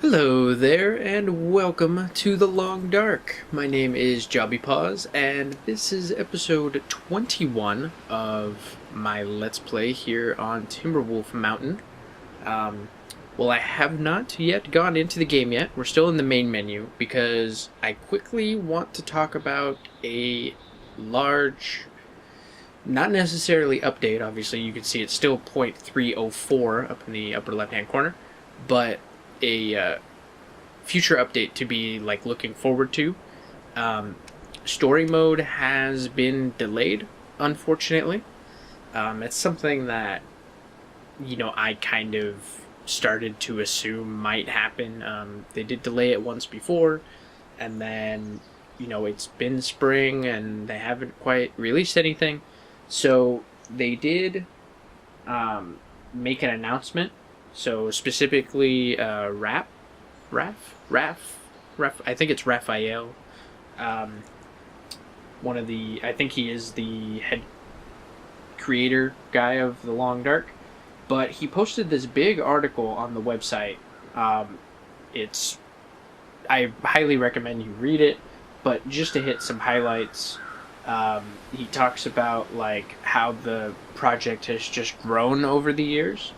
Hello there, and welcome to The Long Dark. My name is Jobby Paws, and this is episode 21 of my Let's Play here on Timberwolf Mountain. Well, I have not yet gone into the game yet. We're still in the main menu, because I quickly want to talk about a large, not necessarily update, obviously you can see it's still 0.304 up in the upper left-hand corner, but a future update to be like looking forward to. Story mode has been delayed, unfortunately. It's something that I kind of started to assume might happen. They did delay it once before, and then it's been spring and they haven't quite released anything. So they did make an announcement. So specifically, Raf, I think it's Raphael. I think he is the head creator guy of The Long Dark, but he posted this big article on the website. I highly recommend you read it, but just to hit some highlights, he talks about like how the project has just grown over the years.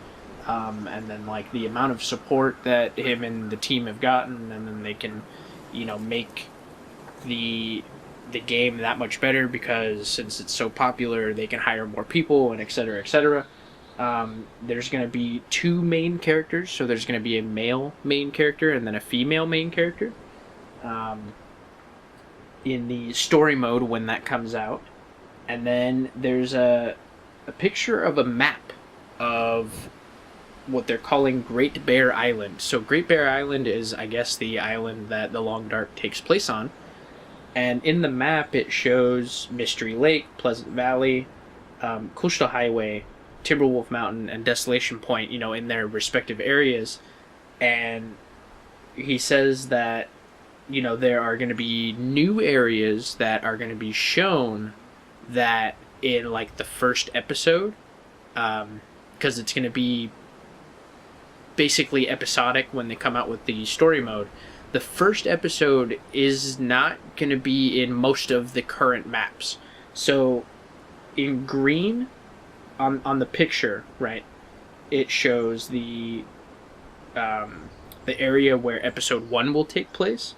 And then like the amount of support that him and the team have gotten, and then they can, make the game that much better because since it's so popular, they can hire more people and etc. etc. There's going to be two main characters, so there's going to be a male main character and then a female main character. In the story mode when that comes out, and then there's a picture of a map of what they're calling Great Bear Island. So Great Bear Island is, I guess, the island that The Long Dark takes place on. And in the map, it shows Mystery Lake, Pleasant Valley, Coastal Highway, Timberwolf Mountain, and Desolation Point, in their respective areas. And he says that, there are going to be new areas that are going to be shown that in, like, the first episode, because it's going to be basically episodic when they come out with the story mode. The first episode is not going to be in most of the current maps. So in green on the picture, right, it shows the area where episode 1 will take place,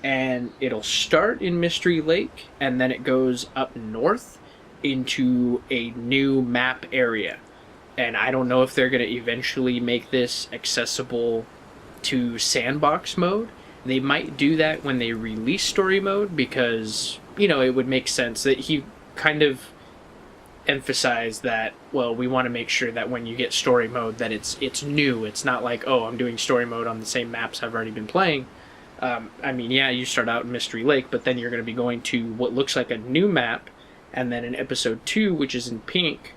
and it'll start in Mystery Lake and then it goes up north into a new map area. And I don't know if they're going to eventually make this accessible to sandbox mode. They might do that when they release story mode because, it would make sense that he kind of emphasized that, well, we want to make sure that when you get story mode that it's new. It's not like, oh, I'm doing story mode on the same maps I've already been playing. You start out in Mystery Lake, but then you're going to be going to what looks like a new map, and then in episode 2, which is in pink,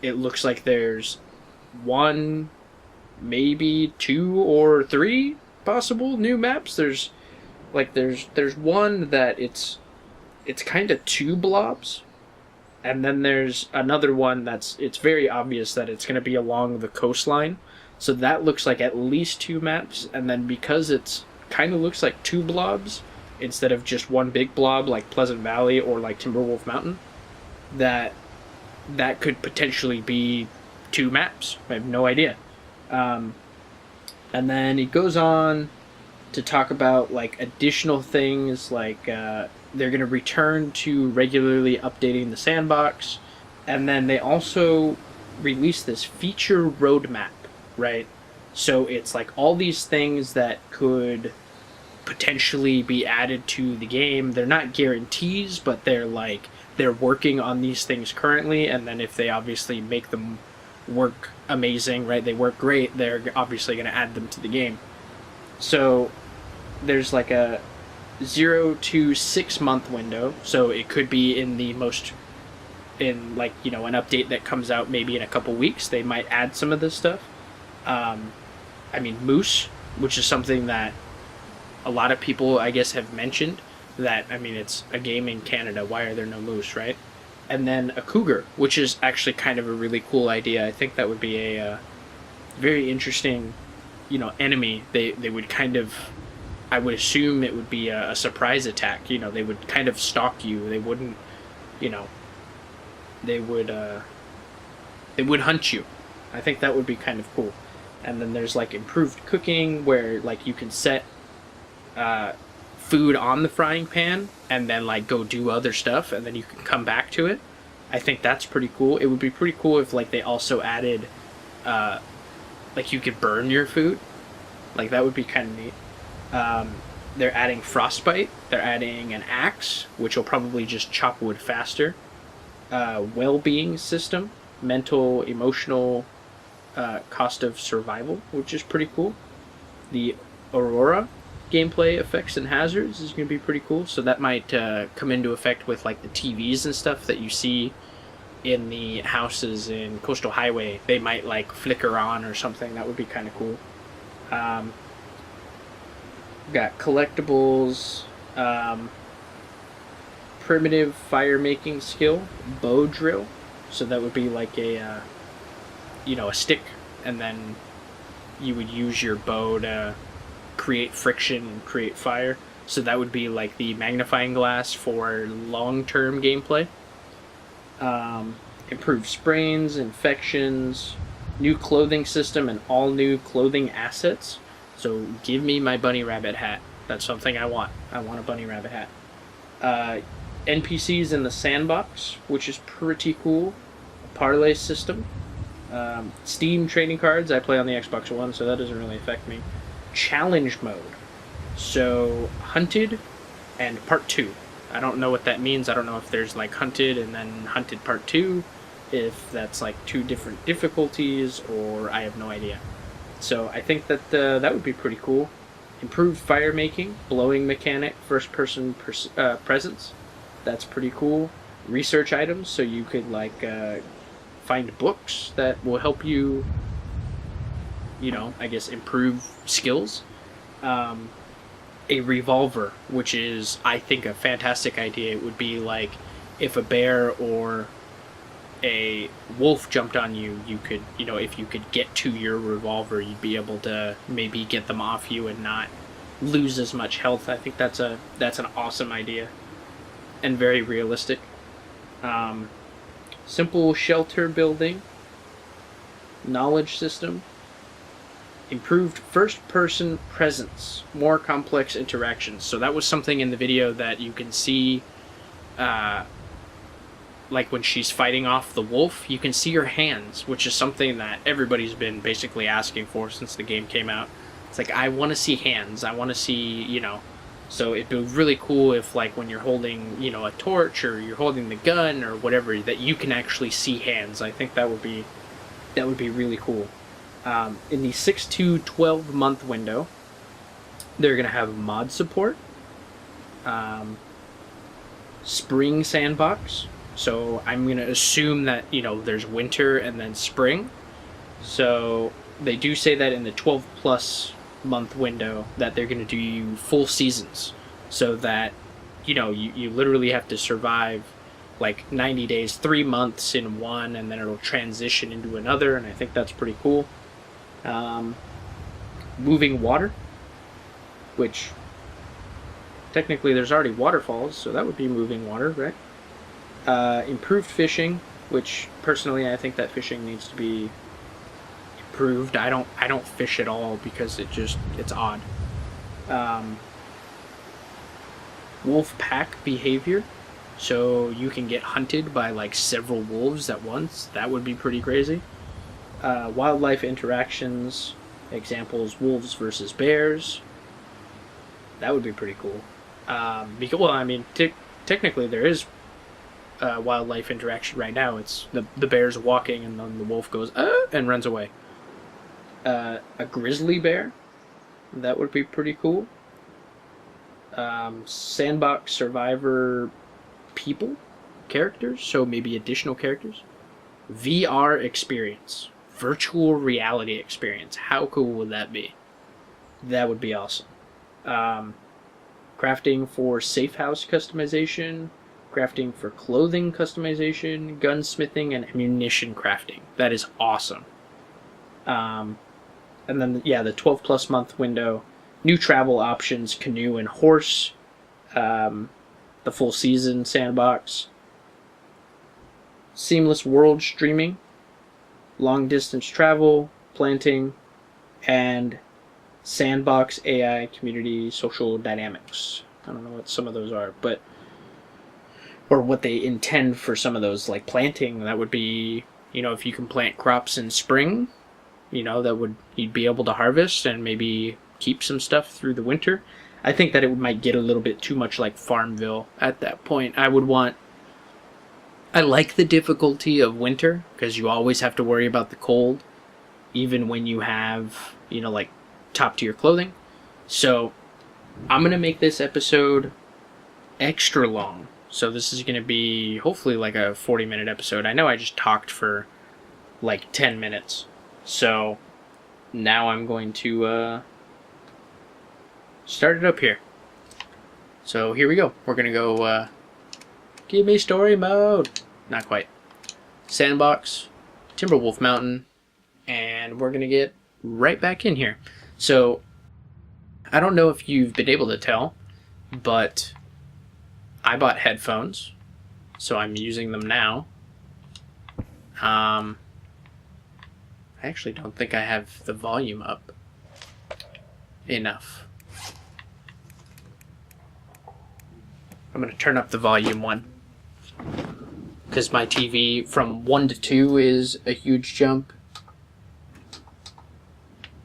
it looks like there's 1, maybe 2 or 3 possible new maps. There's one that it's kind of 2 blobs, and then there's another one it's very obvious that it's going to be along the coastline. So that looks like at least 2 maps, and then because it's kind of looks like 2 blobs instead of just one big blob like Pleasant Valley or like Timberwolf Mountain, that could potentially be 2 maps. I have no idea. And then he goes on to talk about like additional things like they're going to return to regularly updating the sandbox, and then they also release this feature roadmap, right? So it's like all these things that could potentially be added to the game. They're not guarantees, but they're working on these things currently, and then if they obviously make them work amazing, right, they work great, they're obviously going to add them to the game. So there's like a 0 to 6 month window, so it could be in an update that comes out maybe in a couple weeks. They might add some of this stuff. Moose, which is something that a lot of people, I guess, have mentioned, that, it's a game in Canada, why are there no moose, right? And then a cougar, which is actually kind of a really cool idea. I think that would be a very interesting enemy, they would kind of, I would assume it would be a surprise attack. They would kind of stalk you. They wouldn't, you know, they would hunt you. I think that would be kind of cool. And then there's like improved cooking where like you can set food on the frying pan and then like go do other stuff and then you can come back to it. I think that's pretty cool. It would be pretty cool if like they also added like you could burn your food. Like that would be kind of neat. They're adding frostbite. They're adding an axe, which will probably just chop wood faster. Well-being system, mental, emotional, cost of survival, which is pretty cool. The Aurora gameplay effects and hazards is going to be pretty cool. So that might come into effect with like the TVs and stuff that you see in the houses in Coastal Highway. They might like flicker on or something. That would be kind of cool. Got collectibles, primitive fire making skill, bow drill. So that would be like a stick, and then you would use your bow to create friction and create fire. So that would be like the magnifying glass for long-term gameplay. Improved sprains, infections, new clothing system, and all new clothing assets. So give me my bunny rabbit hat. That's something I want. I want a bunny rabbit hat. NPCs in the sandbox, which is pretty cool. A parlay system. Steam trading cards. I play on the Xbox One, so that doesn't really affect me. Challenge mode. So hunted and part 2. I don't know what that means. I don't know if there's like hunted and then hunted part 2. If that's like 2 different difficulties, or I have no idea. So I think that that would be pretty cool. Improved fire making, blowing mechanic, first person presence. That's pretty cool. Research items, so you could like find books that will help you, I guess improve skills. A revolver, which is I think a fantastic idea. It would be like if a bear or a wolf jumped on you, you could, if you could get to your revolver, you'd be able to maybe get them off you and not lose as much health. I think that's an awesome idea and very realistic. Simple shelter building, knowledge system, improved first-person presence, more complex interactions. So that was something in the video that you can see. Like when she's fighting off the wolf, you can see her hands, which is something that everybody's been basically asking for since the game came out. It's like, I want to see hands. I want to see, So it'd be really cool if, like, when you're holding, a torch or you're holding the gun or whatever, that you can actually see hands. I think that would be really cool. In the 6 to 12 month window, they're going to have mod support, spring sandbox. So I'm going to assume that, there's winter and then spring. So they do say that in the 12 plus month window that they're going to do full seasons. So that, you literally have to survive like 90 days, 3 months in one, and then it'll transition into another. And I think that's pretty cool. Moving water, which technically there's already waterfalls, so that would be moving water, right? Improved fishing, which personally I think that fishing needs to be improved. I don't fish at all because it's odd. Wolf pack behavior, so you can get hunted by like several wolves at once. That would be pretty crazy. Wildlife interactions, examples: wolves versus bears. That would be pretty cool. Technically there is wildlife interaction right now. It's the bear's walking and then the wolf goes and runs away. A grizzly bear, that would be pretty cool. Sandbox survivor characters, so maybe additional characters. VR experience, virtual reality experience. How cool would that be? That would be awesome. Crafting for safe house customization, crafting for clothing customization, gunsmithing, and ammunition crafting. That is awesome. And then, yeah, the 12 plus month window, new travel options, canoe and horse, the full season sandbox, seamless world streaming, long distance travel, planting, and sandbox AI community social dynamics. I don't know what some of those are, but or what they intend for some of those, like planting. That would be, if you can plant crops in spring, that would you'd be able to harvest and maybe keep some stuff through the winter. I think that it might get a little bit too much like Farmville at that point. I like the difficulty of winter because you always have to worry about the cold, even when you have, like top tier clothing. So I'm going to make this episode extra long. So this is going to be hopefully like a 40-minute episode. I know I just talked for like 10 minutes. So now I'm going to start it up here. So here we go. We're going to go give me story mode. Not quite. Sandbox, Timberwolf Mountain, and we're going to get right back in here. So I don't know if you've been able to tell, but I bought headphones, so I'm using them now. I actually don't think I have the volume up enough. I'm going to turn up the volume one, because my TV from 1 to 2 is a huge jump.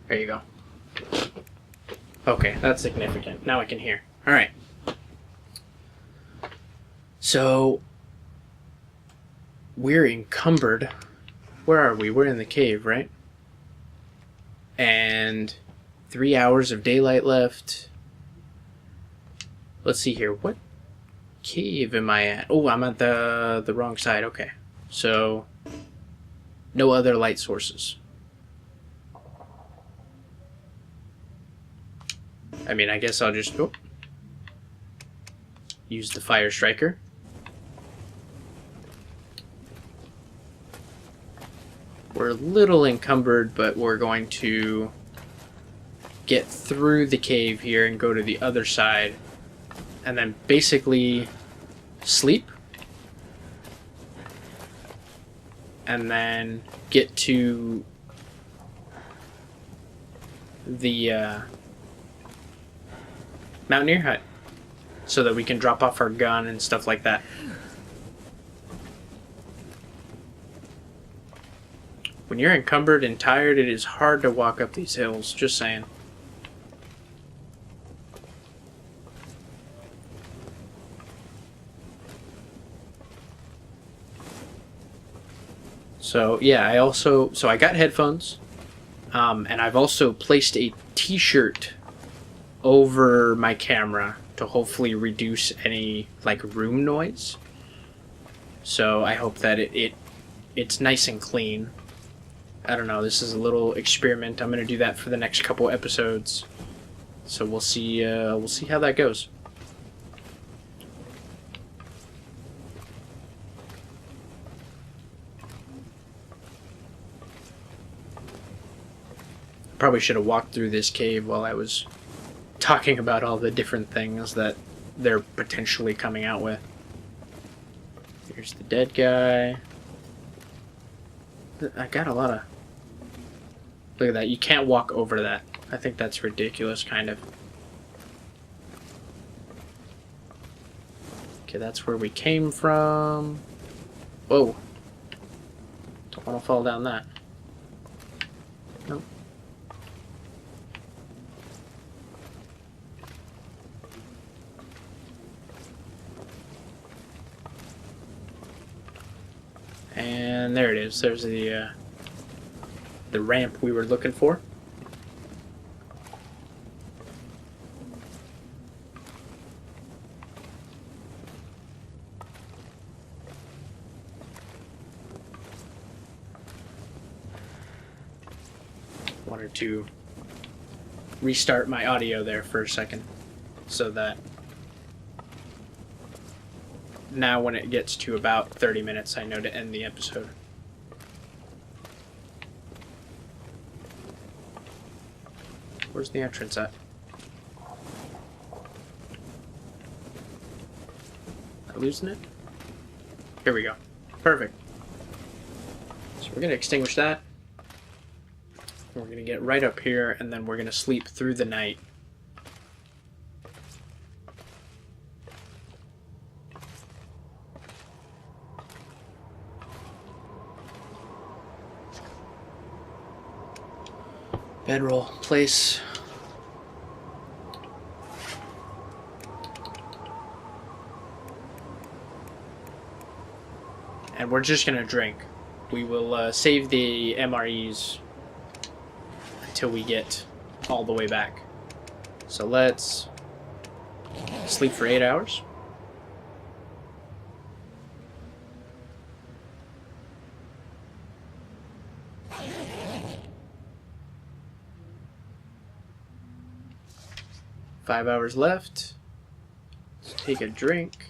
There you go. Okay, that's significant. Now I can hear. Alright. So, we're encumbered. Where are we? We're in the cave, right? And 3 hours of daylight left. Let's see here. What cave am I at? Oh, I'm at the wrong side. Okay. So, no other light sources. I mean, I guess I'll just use the fire striker. We're a little encumbered, but we're going to get through the cave here and go to the other side, and then basically sleep, and then get to the Mountaineer hut so that we can drop off our gun and stuff like that. When you're encumbered and tired, it is hard to walk up these hills, just saying. So yeah, I got headphones, and I've also placed a t-shirt over my camera to hopefully reduce any like room noise. So I hope that it's nice and clean. I don't know, this is a little experiment. I'm gonna do that for the next couple episodes. So we'll see how that goes. Probably should have walked through this cave while I was talking about all the different things that they're potentially coming out with. Here's the dead guy. I got a lot of... Look at that. You can't walk over that. I think that's ridiculous, kind of. Okay, that's where we came from. Whoa. Don't want to fall down that. Nope. And there it is. There's the ramp we were looking for. Wanted to restart my audio there for a second so that now when it gets to about 30 minutes I know to end the episode. Where's the entrance at? Am I losing it? Here we go. Perfect. So we're going to extinguish that. We're going to get right up here, and then we're going to sleep through the night. Bedroll, place. And we're just gonna drink. We will save the MREs until we get all the way back. So let's sleep for 8 hours. Five hours left. Let's take a drink.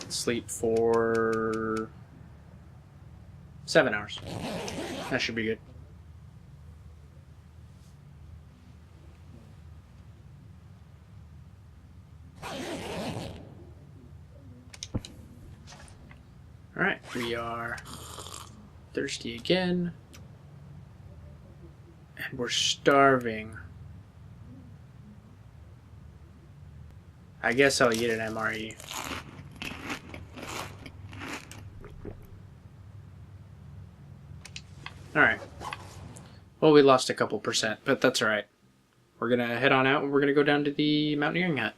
Sleep for 7 hours. That should be good. Alright, we are thirsty again. And we're starving. I guess I'll eat an MRE. Alright. Well, we lost a couple percent, but that's alright. We're gonna head on out and we're gonna go down to the mountaineering hut.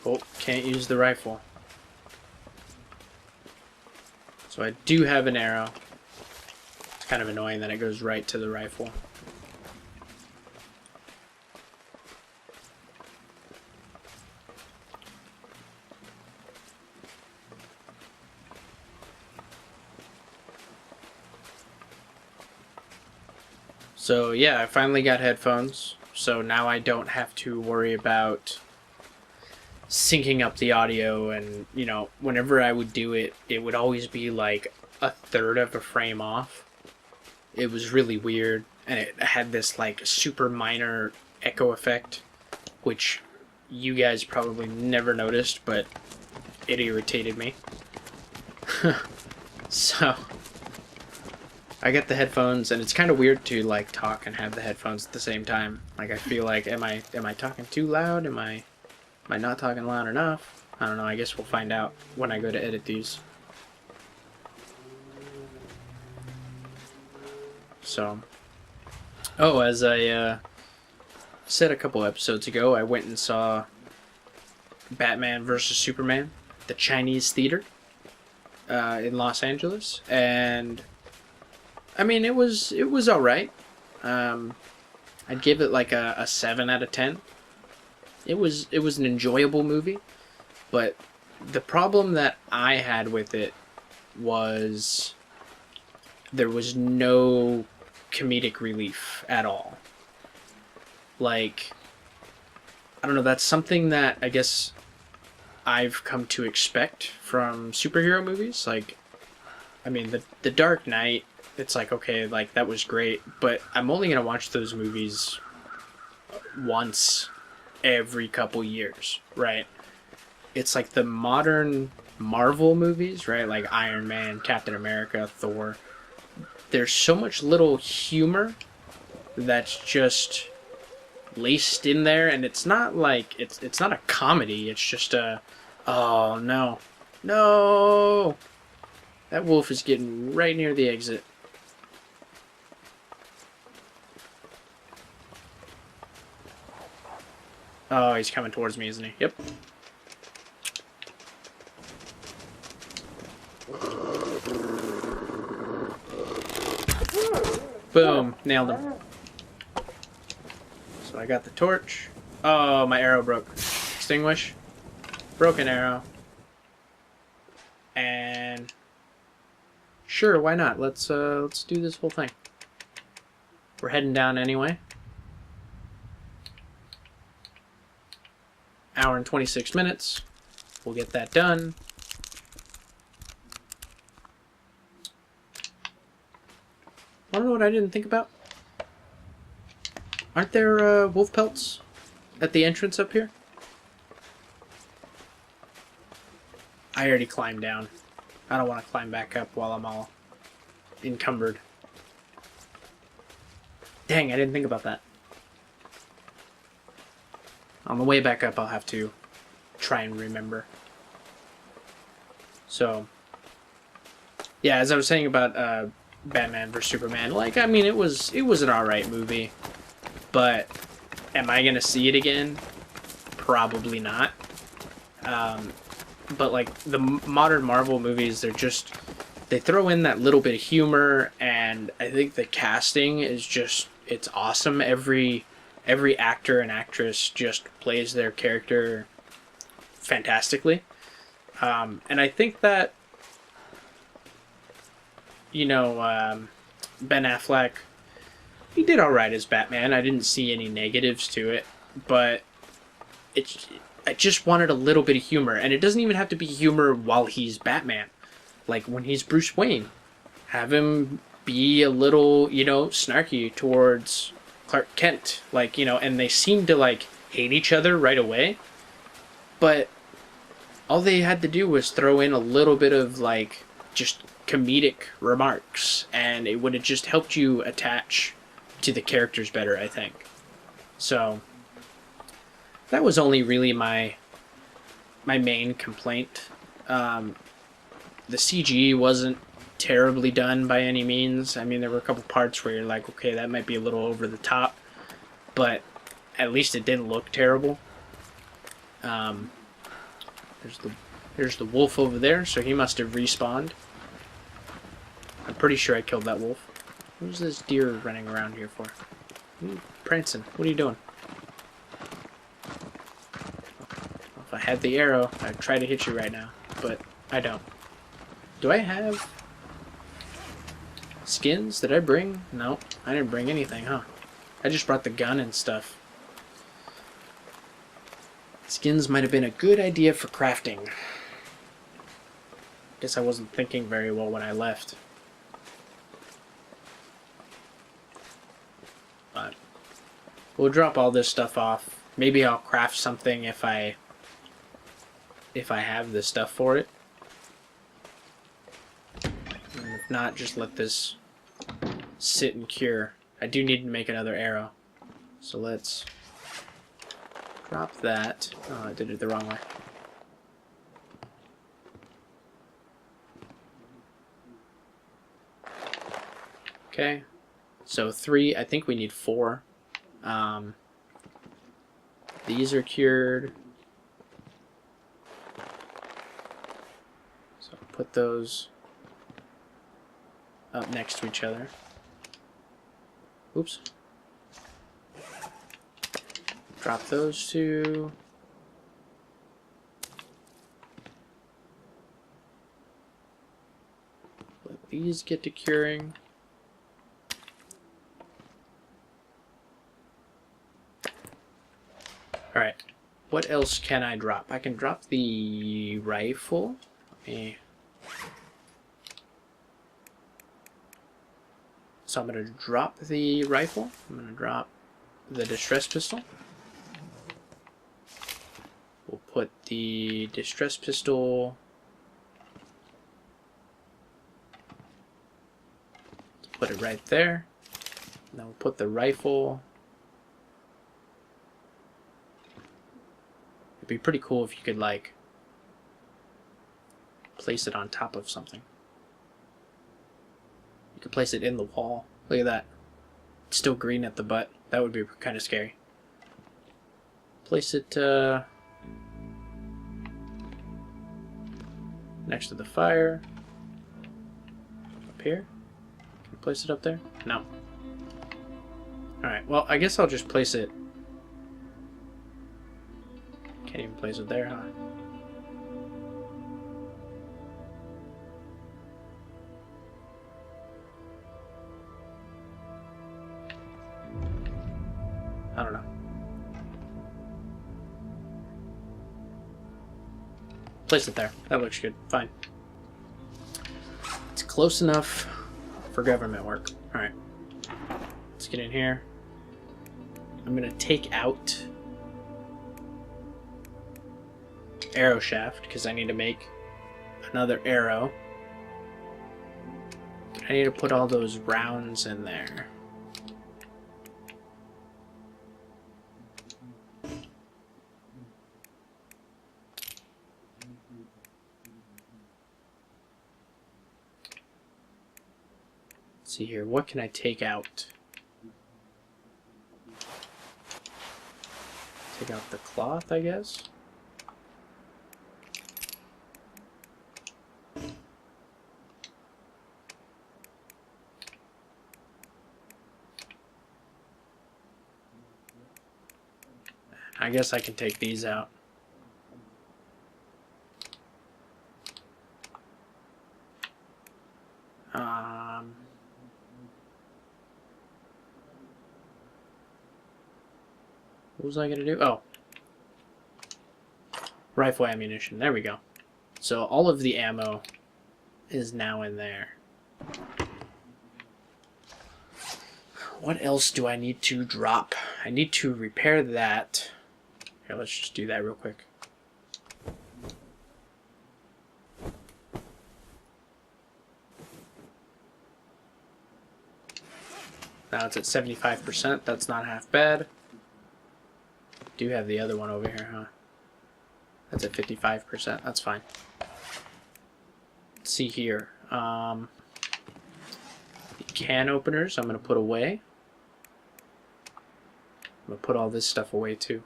Oh, can't use the rifle. So I do have an arrow. It's kind of annoying that it goes right to the rifle. So yeah, I finally got headphones. So now I don't have to worry about syncing up the audio, and you know, whenever I would do it, it would always be like a third of a frame off. It was really weird, and it had this like super minor echo effect, which you guys probably never noticed, but it irritated me. So I get the headphones, and it's kind of weird to like talk and have the headphones at the same time. Like I feel like, am I talking too loud? Am I not talking loud enough? I don't know. I guess we'll find out when I go to edit these. So, oh, as I said a couple episodes ago, I went and saw Batman vs. Superman at the Chinese Theater in Los Angeles, and I mean, it was all right. I'd give it like a 7 out of 10. It was an enjoyable movie, but the problem that I had with it was there was no comedic relief at all. Like, I don't know, that's something that I guess I've come to expect from superhero movies. Like, I mean, the Dark Knight, it's like, okay, like, that was great, but I'm only going to watch those movies once every couple years, right? It's like the modern Marvel movies, right? Like Iron Man, Captain America, Thor. There's so much little humor that's just laced in there, and it's not like it's not a comedy. It's just a, oh no, no, that wolf is getting right near the exit. Oh, he's coming towards me, isn't he? Yep. Boom. Nailed him. So I got the torch. Oh, my arrow broke. Extinguish. Broken arrow. And sure, why not? Let's do this whole thing. We're heading down anyway. Hour and 26 minutes. We'll get that done. Want to know what I didn't think about? Aren't there wolf pelts at the entrance up here? I already climbed down. I don't want to climb back up while I'm all encumbered. Dang, I didn't think about that. On the way back up, I'll have to try and remember. So, yeah, as I was saying about Batman vs Superman, like, I mean, it was an alright movie, but am I gonna see it again? Probably not. But like the modern Marvel movies, they throw in that little bit of humor, and I think the casting is just, it's awesome. Every actor and actress just plays their character fantastically. And I think that, you know, Ben Affleck, he did alright as Batman. I didn't see any negatives to it, but I just wanted a little bit of humor, and it doesn't even have to be humor while he's Batman. Like, when he's Bruce Wayne, have him be a little, you know, snarky towards Clark Kent. Like, you know, and they seem to, like, hate each other right away, but all they had to do was throw in a little bit of, like, just comedic remarks, and it would have just helped you attach to the characters better, I think. So that was only really my main complaint. The CG wasn't terribly done by any means. I mean, there were a couple parts where you're like, okay, that might be a little over the top, but at least it didn't look terrible. There's the wolf over there, so he must have respawned. I'm pretty sure I killed that wolf. Who's this deer running around here for? Prancing, what are you doing? If I had the arrow, I'd try to hit you right now, but I don't. Do I have skins? Did I bring? No, I didn't bring anything, huh? I just brought the gun and stuff. Skins might have been a good idea for crafting. Guess I wasn't thinking very well when I left. But we'll drop all this stuff off. Maybe I'll craft something if I have the stuff for it. And if not, just let this sit and cure. I do need to make another arrow. So let's drop that. Oh, I did it the wrong way. Okay. So 3, I think we need 4. These are cured. So put those up next to each other. Oops. Drop those 2. Let these get to curing. Alright, what else can I drop? I can drop the rifle. So I'm going to drop the rifle. I'm going to drop the distress pistol. We'll put the distress pistol... Put it right there. And then we'll put the rifle... It'd be pretty cool if you could, like, place it on top of something. You could place it in the wall. Look at that. It's still green at the butt. That would be kind of scary. Place it next to the fire. Up here. Can I place it up there? No. Alright, well, I guess I'll just place it. Can't even place it there, huh? place it there. That looks good. Fine. It's close enough for government work. Alright. Let's get in here. I'm going to take out arrow shaft because I need to make another arrow. I need to put all those rounds in there. Let's see here, what can I take out? Take out the cloth, I guess. I guess I can take these out. What was I gonna do? Oh. Rifle ammunition. There we go. So all of the ammo is now in there. What else do I need to drop? I need to repair that. Here, let's just do that real quick. Now it's at 75%. That's not half bad. Do have the other one over here, huh? That's at 55%. That's fine. Let's see here. The can openers I'm going to put away. I'm going to put all this stuff away too.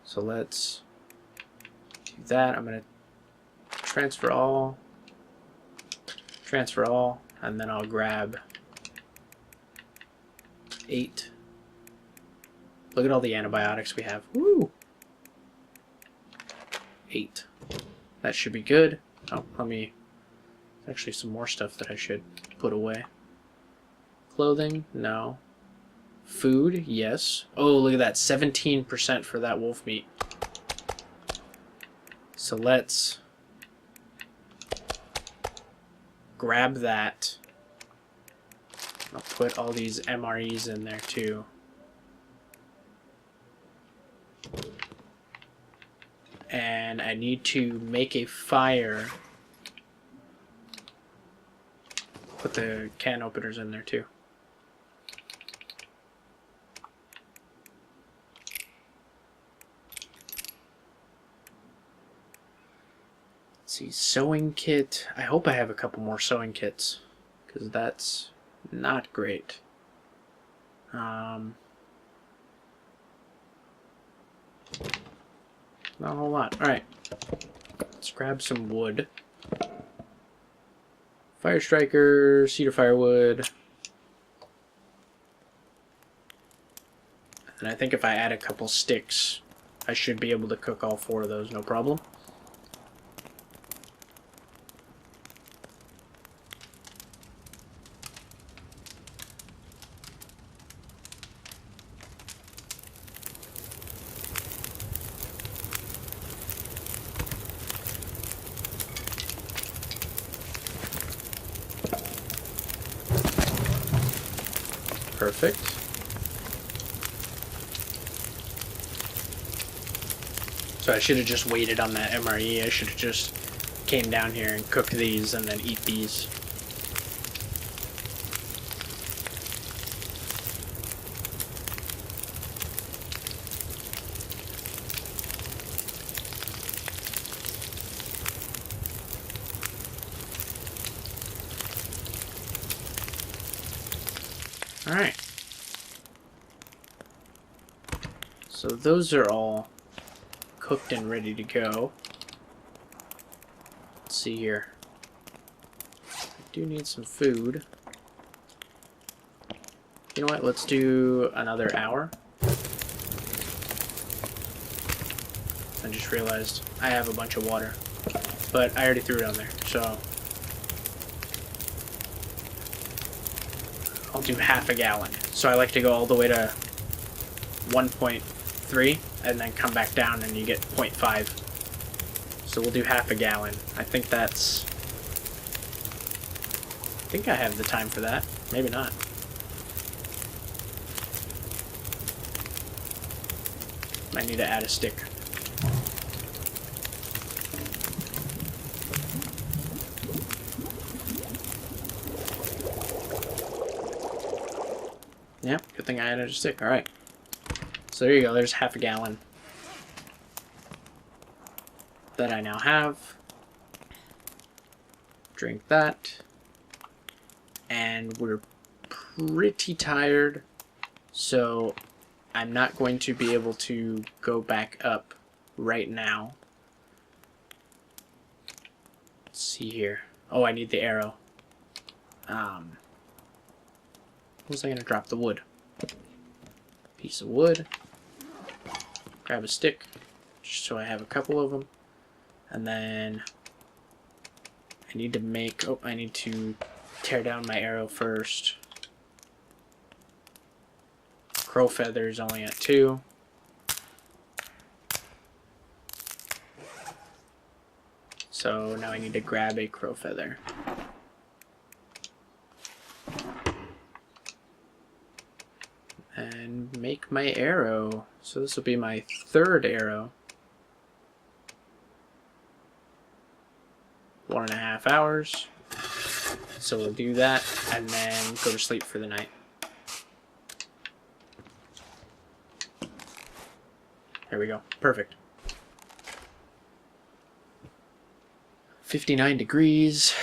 So let's do that. I'm going to transfer all, and then I'll grab 8. Look at all the antibiotics we have. Woo! 8. That should be good. Oh, let me... Actually, some more stuff that I should put away. Clothing? No. Food? Yes. Oh, look at that. 17% for that wolf meat. So let's grab that. I'll put all these MREs in there too. And I need to make a fire. Put the can openers in there too. Let's see, sewing kit. I hope I have a couple more sewing kits, because that's not great. Not a whole lot. Alright. Let's grab some wood. Fire striker, cedar firewood. And I think if I add a couple sticks, I should be able to cook all 4 of those, no problem. Perfect. So I should have just waited on that MRE. I should have just came down here and cooked these and then eat these. Alright. So those are all cooked and ready to go. Let's see here. I do need some food. You know what? Let's do another hour. I just realized I have a bunch of water, but I already threw it on there, so I'll do half a gallon. So I like to go all the way to 1.3, and then come back down and you get 0.5. So we'll do half a gallon. I think that's... I think I have the time for that. Maybe not. Might need to add a stick. Yep, good thing I added a stick. Alright. So there you go. There's half a gallon that I now have. Drink that. And we're pretty tired, so I'm not going to be able to go back up right now. Let's see here. Oh, I need the arrow. Was I going to drop the wood? Piece of wood. Grab a stick, just so I have a couple of them. And then I need to make... Oh, I need to tear down my arrow first. Crow feathers only at 2. So now I need to grab a crow feather. And make my arrow. So this will be my 3rd arrow. 1.5 hours. So we'll do that and then go to sleep for the night. There we go. Perfect. 59 degrees.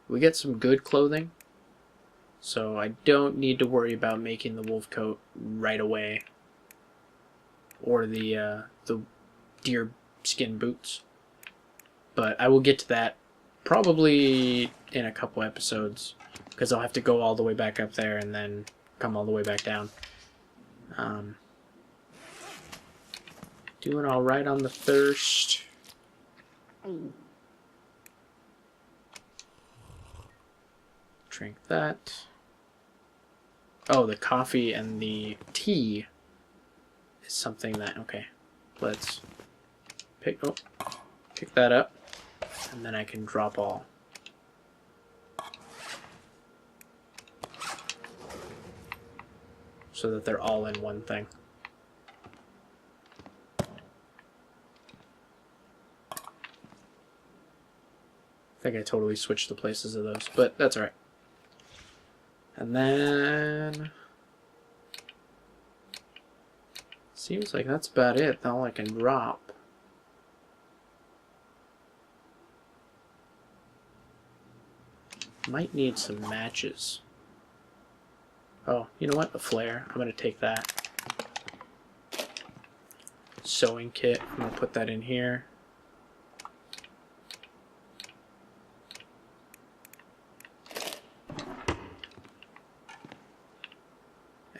We get some good clothing, so I don't need to worry about making the wolf coat right away, or the deer skin boots. But I will get to that probably in a couple episodes, because I'll have to go all the way back up there and then come all the way back down. Doing all right on the thirst. Drink that. Oh, the coffee and the tea is something that... Okay, let's pick that up, and then I can drop all. So that they're all in one thing. I think I totally switched the places of those, but that's alright. And then... Seems like that's about it. All I can drop. Might need some matches. Oh, you know what? A flare. I'm going to take that. Sewing kit. I'm going to put that in here.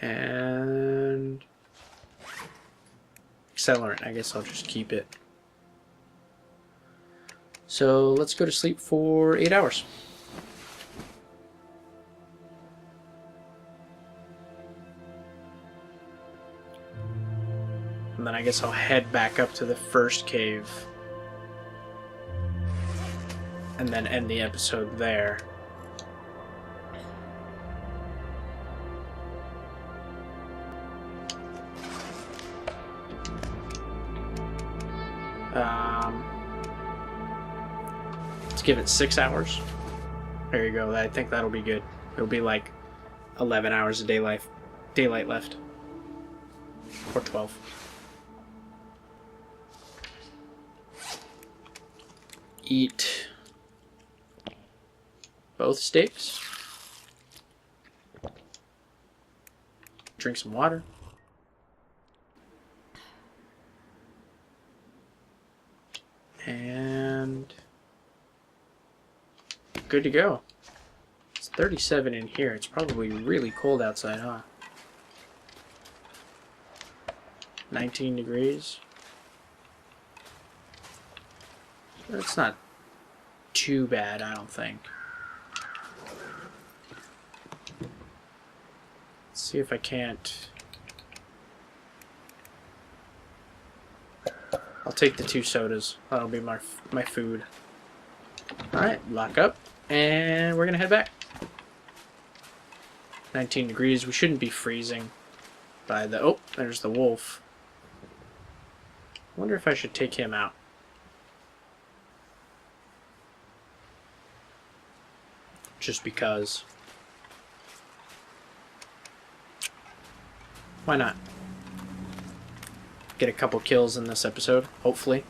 And accelerant. I guess I'll just keep it. So let's go to sleep for 8 hours. And then I guess I'll head back up to the first cave and then end the episode there. Let's give it 6 hours. There you go. I think that'll be good. It'll be like 11 hours of daylight left. Or 12. Eat both steaks. Drink some water. And good to go. It's 37 in here. It's probably really cold outside, huh? 19 degrees. That's not too bad, I don't think. Let's see if I can't I'll take the 2 sodas. That'll be my food. Alright, lock up. And we're going to head back. 19 degrees. We shouldn't be freezing by the... Oh, there's the wolf. I wonder if I should take him out. Just because. Why not? Get a couple kills in this episode, hopefully.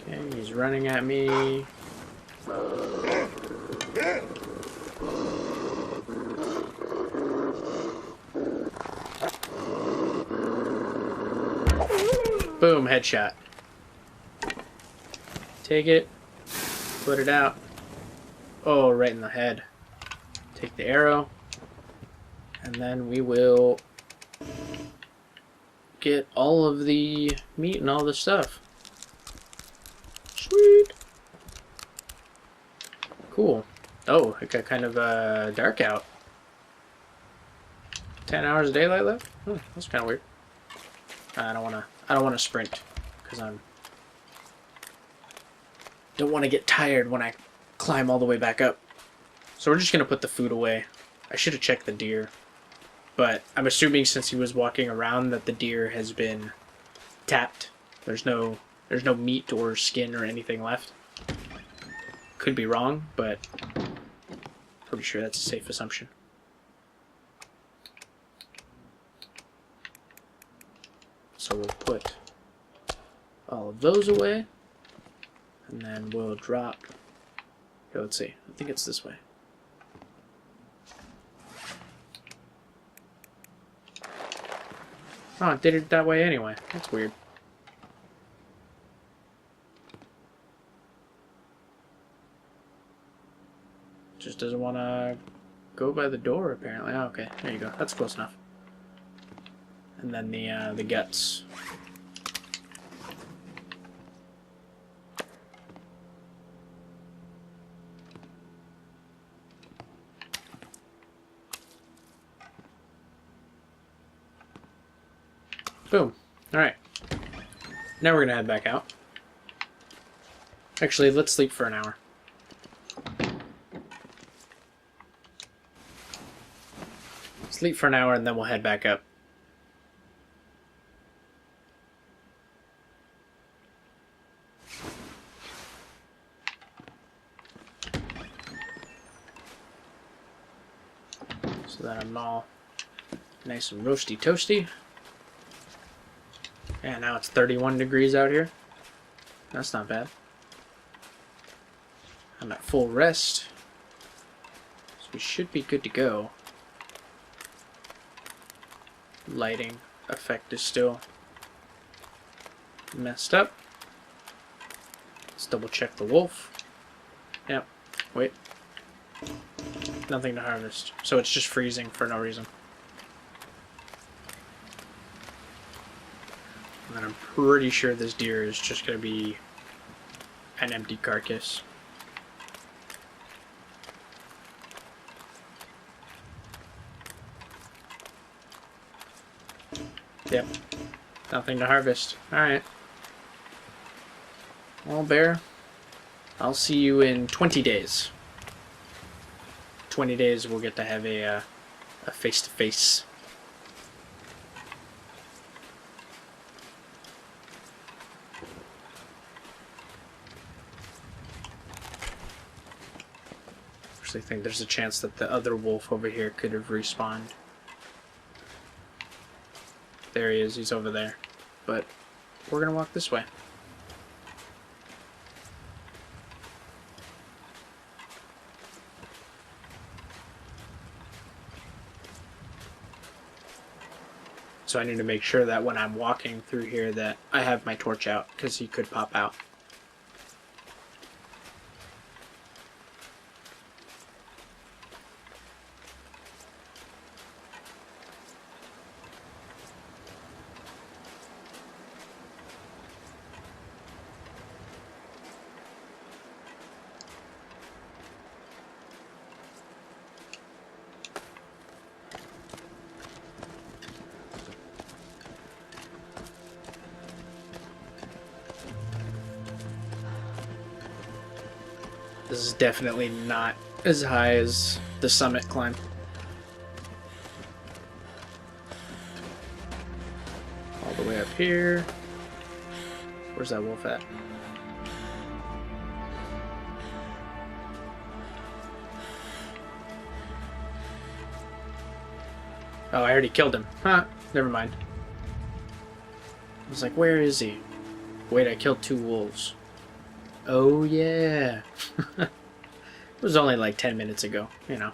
Okay, he's running at me. Boom, headshot. Take it. Put it out. Oh, right in the head. Take the arrow. And then we will get all of the meat and all the stuff. Sweet. Cool. Oh, it got kind of dark out. 10 hours of daylight left? Oh, that's kind of weird. I don't want to sprint because don't want to get tired when I climb all the way back up. So we're just going to put the food away. I should have checked the deer. But I'm assuming since he was walking around that the deer has been tapped. There's no meat or skin or anything left. Could be wrong, but pretty sure that's a safe assumption. So we'll put all of those away. And then we'll drop... Okay, let's see. I think it's this way. Oh, it did it that way anyway. That's weird. Just doesn't want to go by the door, apparently. Oh, okay, there you go. That's close enough. And then the guts. Boom. Alright. Now we're going to head back out. Actually, let's sleep for an hour. Sleep for an hour and then we'll head back up. So that I'm all nice and roasty toasty. Yeah, now it's 31 degrees out here. That's not bad. I'm at full rest. So we should be good to go. Lighting effect is still messed up. Let's double check the wolf. Yep. Wait. Nothing to harvest. So it's just freezing for no reason. And I'm pretty sure this deer is just going to be an empty carcass. Yep. Nothing to harvest. Alright. Well, bear, I'll see you in 20 days. 20 days we'll get to have a face-to-face. I think there's a chance that the other wolf over here could have respawned. There he is, he's over there. But we're gonna walk this way. So I need to make sure that when I'm walking through here that I have my torch out, because he could pop out. This is definitely not as high as the summit climb. All the way up here. Where's that wolf at? Oh, I already killed him. Huh, never mind. I was like, where is he? Wait, I killed 2 wolves. Oh, yeah. It was only like 10 minutes ago, you know.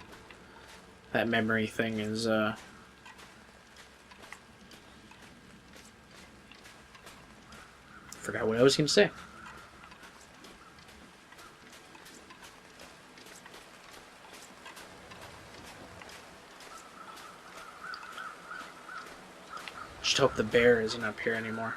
That memory thing is, forgot what I was going to say. Just hope the bear isn't up here anymore.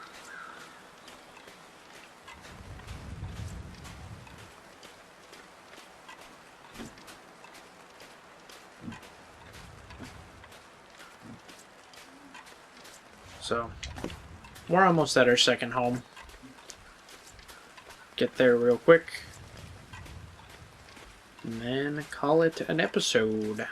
So, we're almost at our second home. Get there real quick. And then call it an episode.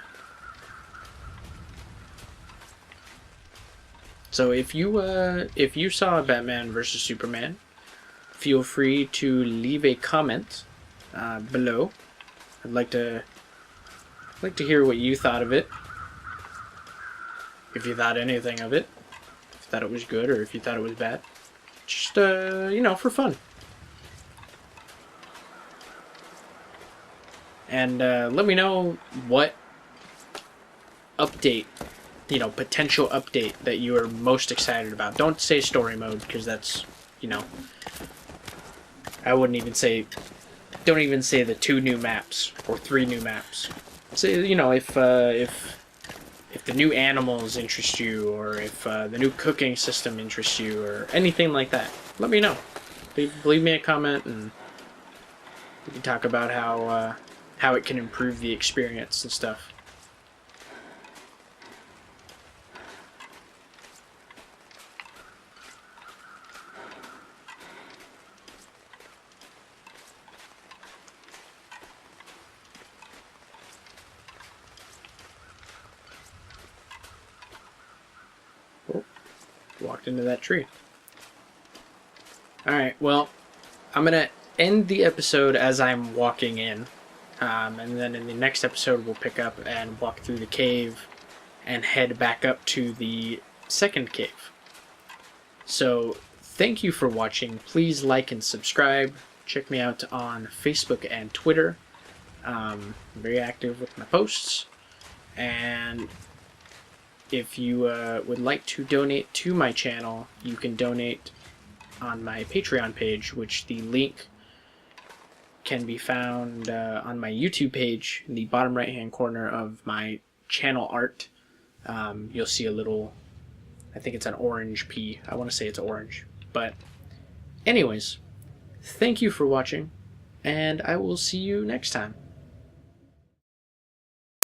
So if you saw Batman vs Superman, feel free to leave a comment below. I'd like to hear what you thought of it. If you thought anything of it, if you thought it was good or if you thought it was bad, just you know, for fun. And let me know what update, you know, potential update that you are most excited about. Don't say story mode, because that's, you know, I wouldn't even say, don't even say the 2 new maps or 3 new maps. Say, you know, if the new animals interest you, or if the new cooking system interests you, or anything like that, let me know. Leave me a comment, and we can talk about how it can improve the experience and stuff. Oh, walked into that tree. Alright, well, I'm going to end the episode as I'm walking in. And then in the next episode, we'll pick up and walk through the cave and head back up to the second cave. So, thank you for watching. Please like and subscribe. Check me out on Facebook and Twitter. I'm very active with my posts. And if you would like to donate to my channel, you can donate on my Patreon page, which the link can be found on my YouTube page in the bottom right hand corner of my channel art. You'll see a little, I think it's an orange P. I want to say it's orange. But anyways, thank you for watching, and I will see you next time.